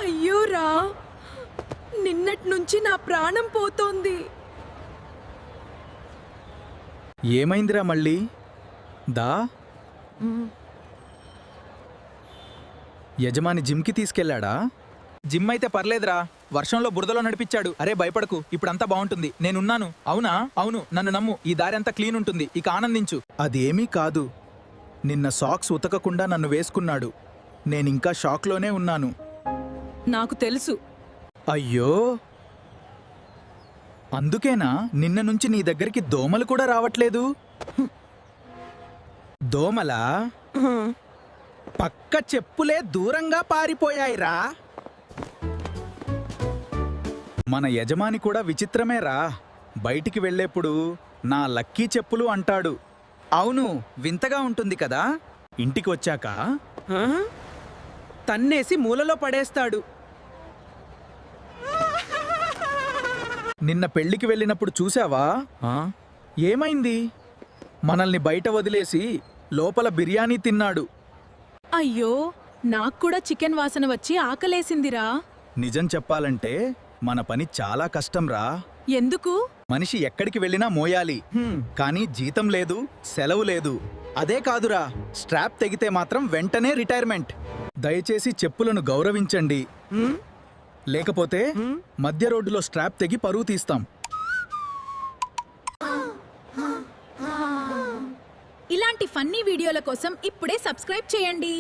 అయ్యోరా, నిన్నటి నుంచి నా ప్రాణం పోతోంది. ఏమైందిరా మళ్ళీ? దా యజమాని జిమ్కి తీసుకెళ్లాడా? జిమ్ అయితే పర్లేదురా, వర్షంలో బురదలో నడిపించాడు. అరే భయపడకు, ఇప్పుడంతా బాగుంటుంది, నేనున్నాను. అవునా? అవును, నన్ను నమ్ము, ఈ దారి అంతా క్లీన్ ఉంటుంది, ఇక ఆనందించు. అదేమీ కాదు, నిన్న సాక్స్ ఉతకకుండా నన్ను వేసుకున్నాడు. నేనింకా షాక్లోనే ఉన్నాను. నాకు తెలుసు. అయ్యో, అందుకేనా నిన్న నుంచి నీ దగ్గరికి దోమలు కూడా రావట్లేదు? దోమలా? పక్క చెప్పులే దూరంగా పారిపోయాయిరా. మన యజమాని కూడా విచిత్రమేరా. బయటికి వెళ్ళేప్పుడు నా లక్కీ చెప్పులు అంటాడు. అవును, వింతగా ఉంటుంది కదా. ఇంటికి వచ్చాక తన్నేసి మూలలో పడేస్తాడు. నిన్న పెళ్లికి వెళ్ళినప్పుడు చూసావా? ఏమైంది? మనల్ని బయట వదిలేసి లోపల బిర్యానీ తిన్నాడు. అయ్యో, నాకు కూడా చికెన్ వాసన వచ్చి ఆకలేసిందిరా. నిజం చెప్పాలంటే మన పని చాలా కష్టంరా. ఎందుకు? మనిషి ఎక్కడికి వెళ్ళినా మోయాలి, కానీ జీతం లేదు, సెలవు లేదు. అదే కాదురా, స్ట్రాప్ తెగితే మాత్రం వెంటనే రిటైర్మెంట్. దయచేసి చెప్పులను గౌరవించండి, లేకపోతే మధ్య రోడ్డులో స్ట్రాప్ తెగి పరువు తీస్తాం. ఇలాంటి ఫన్నీ వీడియోల కోసం ఇప్పుడే సబ్స్క్రైబ్ చేయండి.